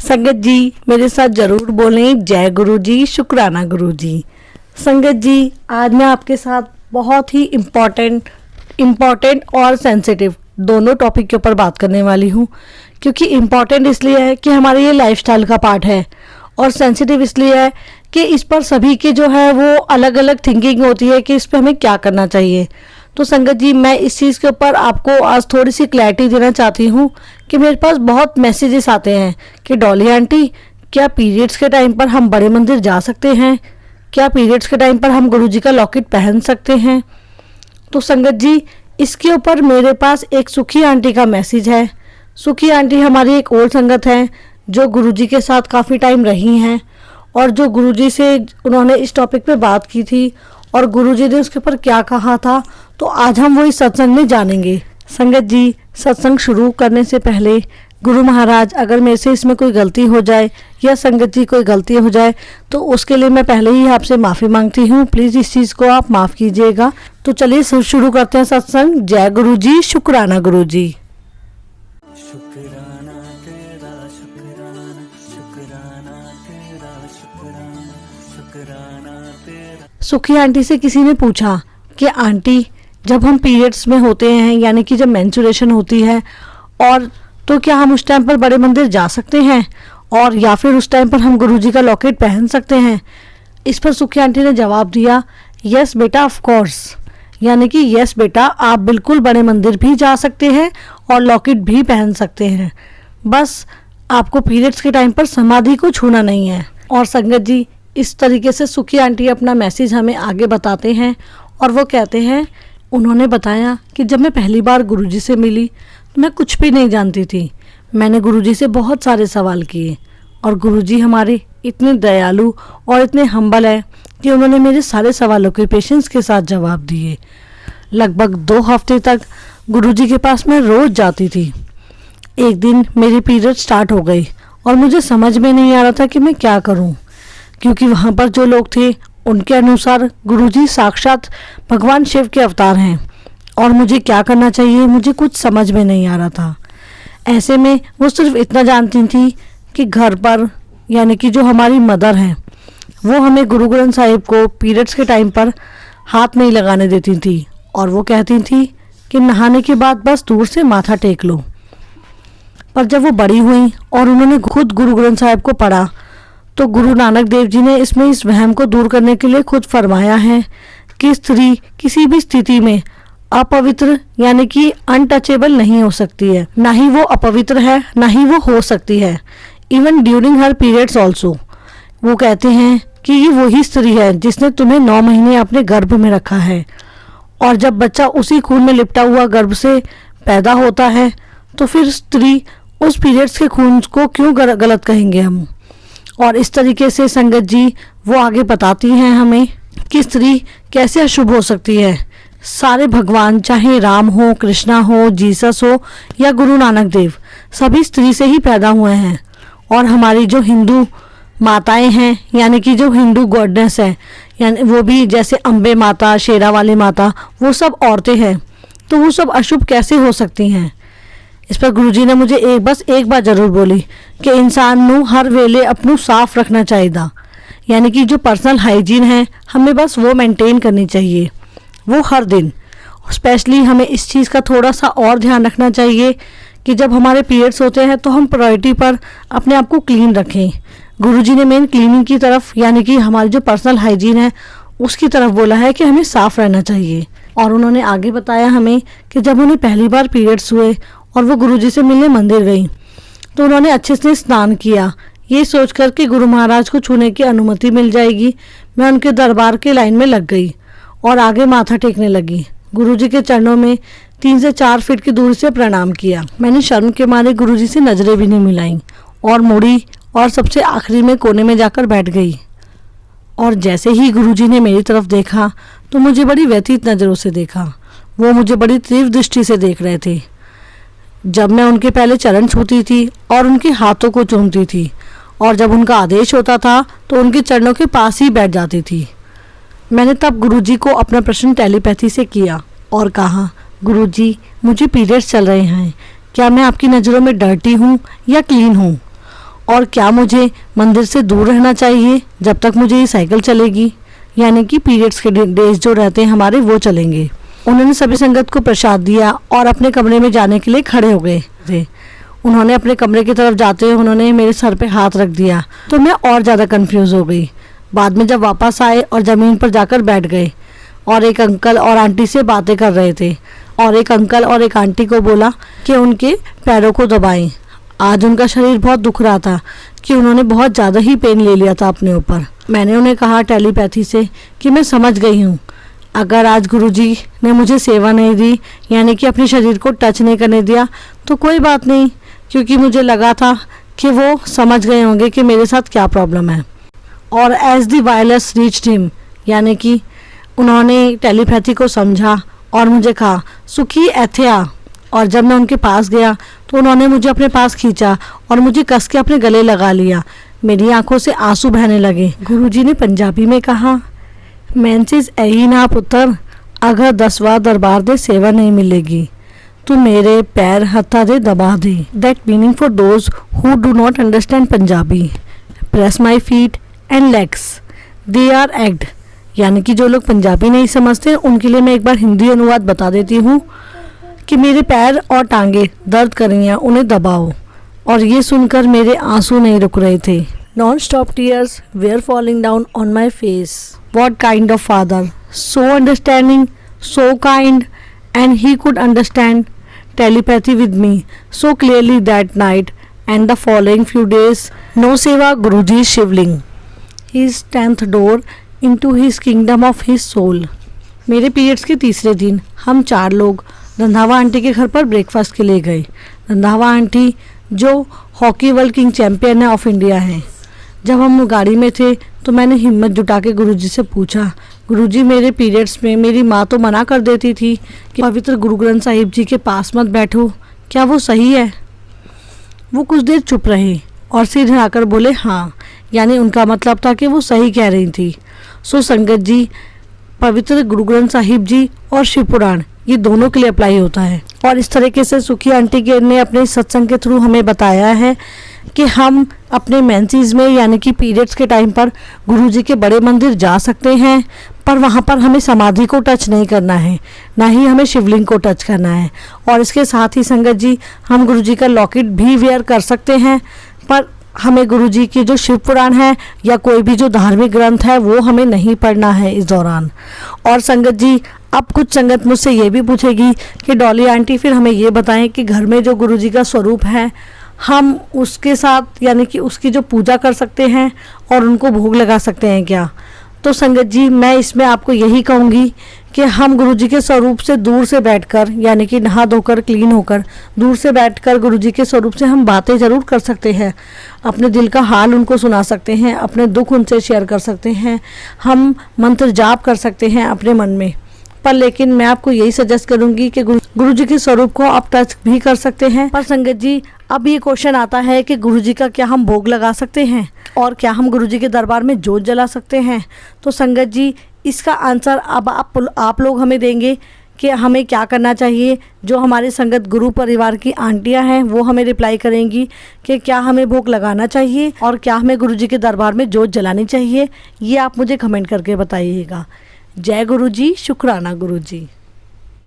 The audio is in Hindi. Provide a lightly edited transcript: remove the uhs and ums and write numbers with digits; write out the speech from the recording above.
संगत जी मेरे साथ जरूर बोलें जय गुरु जी, शुक्राना गुरु जी। संगत जी आज मैं आपके साथ बहुत ही इम्पॉर्टेंट और सेंसिटिव दोनों टॉपिक के ऊपर बात करने वाली हूँ, क्योंकि इम्पॉर्टेंट इसलिए है कि हमारे ये लाइफस्टाइल का पार्ट है और सेंसिटिव इसलिए है कि इस पर सभी के जो है वो अलग अलग थिंकिंग होती है कि इस पर हमें क्या करना चाहिए। तो संगत जी मैं इस चीज़ के ऊपर आपको आज थोड़ी सी क्लैरिटी देना चाहती हूँ कि मेरे पास बहुत मैसेजेस आते हैं कि डॉली आंटी क्या पीरियड्स के टाइम पर हम बड़े मंदिर जा सकते हैं, क्या पीरियड्स के टाइम पर हम गुरुजी का लॉकेट पहन सकते हैं। तो संगत जी इसके ऊपर मेरे पास एक सुखी आंटी का मैसेज है। सुखी आंटी हमारी एक ओल्ड संगत है जो गुरुजी के साथ काफ़ी टाइम रही हैं और जो गुरुजी से उन्होंने इस टॉपिक पे बात की थी और गुरुजी ने उसके ऊपर क्या कहा था, तो आज हम वो इस सत्संग में जानेंगे। संगत जी सत्संग शुरू करने से पहले गुरु महाराज अगर मेरे से इसमें कोई गलती हो जाए या संगत जी कोई गलती हो जाए तो उसके लिए मैं पहले ही आपसे माफ़ी मांगती हूँ। प्लीज़ इस चीज़ को आप माफ़ कीजिएगा। तो चलिए शुरू करते हैं सत्संग। जय गुरु जी, शुक्राना गुरु जी। शुक्राना तेरा शुक्राना, शुक्राना तेरा शुक्राना, शुक्राना तेरा। सुखी आंटी से किसी ने पूछा कि आंटी जब हम पीरियड्स में होते हैं यानी कि जब मेंस्ट्रुएशन होती है और तो क्या हम उस टाइम पर बड़े मंदिर जा सकते हैं और या फिर उस टाइम पर हम गुरुजी का लॉकेट पहन सकते हैं। इस पर सुखी आंटी ने जवाब दिया, यस बेटा ऑफ कोर्स, यानी कि यस बेटा आप बिल्कुल बड़े मंदिर भी जा सकते हैं और लॉकेट भी पहन सकते हैं, बस आपको पीरियड्स के टाइम पर समाधि को छूना नहीं है। और संगत जी इस तरीके से सुखी आंटी अपना मैसेज हमें आगे बताते हैं और वो कहते हैं, उन्होंने बताया कि जब मैं पहली बार गुरुजी से मिली तो मैं कुछ भी नहीं जानती थी। मैंने गुरुजी से बहुत सारे सवाल किए और गुरुजी हमारे इतने दयालु और इतने हम्बल है कि उन्होंने मेरे सारे सवालों के पेशेंस के साथ जवाब दिए। लगभग 2 हफ्ते तक गुरुजी के पास मैं रोज़ जाती थी। एक दिन मेरी पीरियड स्टार्ट हो गई और मुझे समझ में नहीं आ रहा था कि मैं क्या करूं, क्योंकि वहाँ पर जो लोग थे उनके अनुसार गुरुजी साक्षात भगवान शिव के अवतार हैं और मुझे क्या करना चाहिए मुझे कुछ समझ में नहीं आ रहा था। ऐसे में वो सिर्फ इतना जानती थी कि घर पर यानी कि जो हमारी मदर हैं वो हमें गुरु ग्रंथ साहिब को पीरियड्स के टाइम पर हाथ नहीं लगाने देती थी और वो कहती थी कि नहाने के बाद बस दूर से माथा टेक लो। पर जब वो बड़ी हुई और उन्होंने खुद गुरु ग्रंथ साहिब को पढ़ा तो गुरु नानक देव जी ने इसमें इस वहम को दूर करने के लिए खुद फरमाया है कि स्त्री किसी भी स्थिति में अपवित्र यानी कि अनटचेबल नहीं हो सकती है, ना ही वो अपवित्र है ना ही वो हो सकती है, even during her periods also. वो कहते हैं कि ये वही स्त्री है जिसने तुम्हें 9 महीने अपने गर्भ में रखा है और जब बच्चा उसी खून में लिपटा हुआ गर्भ से पैदा होता है तो फिर स्त्री उस पीरियड्स के खून को क्यों गलत कहेंगे हम। और इस तरीके से संगत जी वो आगे बताती हैं हमें कि स्त्री कैसे अशुभ हो सकती है। सारे भगवान चाहे राम हो, कृष्णा हो, जीसस हो या गुरु नानक देव सभी स्त्री से ही पैदा हुए हैं और हमारी जो हिंदू माताएं हैं यानी कि जो हिंदू गॉडनेस है यानी वो भी जैसे अम्बे माता, शेरा वाली माता, वो सब औरतें हैं, तो वो सब अशुभ कैसे हो सकती हैं। इस पर गुरुजी ने मुझे एक बार ज़रूर बोली कि इंसान नू हर वेले अपनू साफ रखना चाहिए, यानी कि जो पर्सनल हाइजीन है हमें बस वो मेंटेन करनी चाहिए, वो हर दिन। स्पेशली हमें इस चीज़ का थोड़ा सा और ध्यान रखना चाहिए कि जब हमारे पीरियड्स होते हैं तो हम प्रायोरिटी पर अपने आप को क्लीन रखें। गुरुजी ने मेन क्लीनिंग की तरफ यानी कि हमारी जो पर्सनल हाइजीन है उसकी तरफ बोला है कि हमें साफ़ रहना चाहिए। और उन्होंने आगे बताया हमें कि जब उन्हें पहली बार पीरियड्स हुए और वो गुरुजी से मिलने मंदिर गई तो उन्होंने अच्छे से स्नान किया, ये सोचकर कि गुरु महाराज को छूने की अनुमति मिल जाएगी। मैं उनके दरबार के लाइन में लग गई और आगे माथा टेकने लगी। गुरुजी के चरणों में 3 से 4 फीट की दूरी से प्रणाम किया। मैंने शर्म के मारे गुरुजी से नजरें भी नहीं मिलाई और मुड़ी और सबसे आखिरी में कोने में जाकर बैठ गई। और जैसे ही गुरुजी ने मेरी तरफ देखा तो मुझे बड़ी व्यथित नज़रों से देखा। वो मुझे बड़ी तीव्र दृष्टि से देख रहे थे। जब मैं उनके पहले चरण छूती थी और उनके हाथों को चूमती थी और जब उनका आदेश होता था तो उनके चरणों के पास ही बैठ जाती थी। मैंने तब गुरुजी को अपना प्रश्न टेलीपैथी से किया और कहा, गुरुजी मुझे पीरियड्स चल रहे हैं, क्या मैं आपकी नज़रों में डर्टी हूँ या क्लीन हूँ। और क्या मुझे मंदिर से दूर रहना चाहिए जब तक मुझे ये साइकिल चलेगी, यानी कि पीरियड्स के डेज जो रहते हैं हमारे वो चलेंगे। उन्होंने सभी संगत को प्रसाद दिया और अपने कमरे में जाने के लिए खड़े हो गए थे। उन्होंने अपने कमरे की तरफ जाते हुए उन्होंने मेरे सर पे हाथ रख दिया तो मैं और ज़्यादा कंफ्यूज हो गई। बाद में जब वापस आए और ज़मीन पर जाकर बैठ गए और एक अंकल और आंटी से बातें कर रहे थे और एक अंकल और एक आंटी को बोला कि उनके पैरों को दबाएं। आज उनका शरीर बहुत दुख रहा था कि उन्होंने बहुत ज़्यादा ही पेन ले लिया था अपने ऊपर। मैंने उन्हें कहा टेलीपैथी से कि मैं समझ गई हूँ, अगर आज गुरुजी ने मुझे सेवा नहीं दी, यानी कि अपने शरीर को टच नहीं करने दिया, तो कोई बात नहीं, क्योंकि मुझे लगा था कि वो समझ गए होंगे कि मेरे साथ क्या प्रॉब्लम है। और as the wireless reached him, यानी कि उन्होंने टेलीपैथी को समझा और मुझे कहा सुखी एथिया। और जब मैं उनके पास गया तो उन्होंने मुझे अपने पास खींचा और मुझे कस के अपने गले लगा लिया। मेरी आंखों से आंसू बहने लगे। गुरुजी ने पंजाबी में कहा, मैंसिस यही ना पुत्र, अगर 10वां दरबार दे सेवा नहीं मिलेगी तो मेरे पैर हत्था दे दबा दे। That meaning for those who do not understand Punjabi, press my feet and legs, they are ached. यानी कि जो लोग पंजाबी नहीं समझते उनके लिए मैं एक बार हिंदी अनुवाद बता देती हूँ कि मेरे पैर और टांगे दर्द कर रही हैं, उन्हें दबाओ। और ये सुनकर मेरे आंसू नहीं रुक रहे थे। Non stop tears were falling down on my face. What kind of father, so understanding, so kind, and he could understand telepathy with me so clearly that night and the following few days. No seva Guruji's shivling, his 10th door into his kingdom of his soul. मेरे पीरियड्स के तीसरे दिन हम 4 लोग रंधावा आंटी के घर पर ब्रेकफास्ट के लिए गए। रंधावा आंटी जो हॉकी वर्ल्ड किंग चैंपियन है ऑफ इंडिया हैं। जब हम गाड़ी में थे तो मैंने हिम्मत जुटा के गुरुजी से पूछा, गुरुजी मेरे पीरियड्स में मेरी माँ तो मना कर देती थी कि पवित्र गुरु ग्रंथ साहिब जी के पास मत बैठो, क्या वो सही है? वो कुछ देर चुप रहे और सिर हिलाकर बोले हाँ, यानी उनका मतलब था कि वो सही कह रही थी। सो संगत जी, पवित्र गुरु ग्रंथ साहिब जी और शिव पुराण ये दोनों के लिए अप्लाई होता है। और इस तरीके से सुखी आंटी के ने अपने सत्संग के थ्रू हमें बताया है कि हम अपने मेंसेस में यानी कि पीरियड्स के टाइम पर गुरुजी के बड़े मंदिर जा सकते हैं, पर वहाँ पर हमें समाधि को टच नहीं करना है, ना ही हमें शिवलिंग को टच करना है। और इसके साथ ही संगत जी, हम गुरुजी का लॉकेट भी वेयर कर सकते हैं, पर हमें गुरुजी के जो शिव पुराण है या कोई भी जो धार्मिक ग्रंथ है वो हमें नहीं पढ़ना है इस दौरान। और संगत जी, अब कुछ संगत मुझसे ये भी पूछेगी कि डॉली आंटी फिर हमें ये बताएं कि घर में जो गुरुजी का स्वरूप है हम उसके साथ यानी कि उसकी जो पूजा कर सकते हैं और उनको भोग लगा सकते हैं क्या? तो संगत जी, मैं इसमें आपको यही कहूँगी कि हम गुरुजी के स्वरूप से दूर से बैठकर यानी कि नहा धोकर क्लीन होकर दूर से बैठकर गुरुजी के स्वरूप से हम बातें ज़रूर कर सकते हैं, अपने दिल का हाल उनको सुना सकते हैं, अपने दुख उनसे शेयर कर सकते हैं, हम मंत्र जाप कर सकते हैं अपने मन में। पर लेकिन मैं आपको यही सजेस्ट करूंगी कि गुरुजी के स्वरूप को आप टच भी कर सकते हैं। पर संगत जी, अब ये क्वेश्चन आता है कि गुरुजी का क्या हम भोग लगा सकते हैं और क्या हम गुरुजी के दरबार में जोत जला सकते हैं? तो संगत जी, इसका आंसर अब आप लोग हमें देंगे कि हमें क्या करना चाहिए। जो हमारे संगत गुरु परिवार की आंटियां हैं वो हमें रिप्लाई करेंगी कि क्या हमें भोग लगाना चाहिए और क्या हमें गुरुजी के दरबार में जोत जलानी चाहिए। ये आप मुझे कमेंट करके बताइएगा। जय गुरुजी, शुक्राना गुरुजी।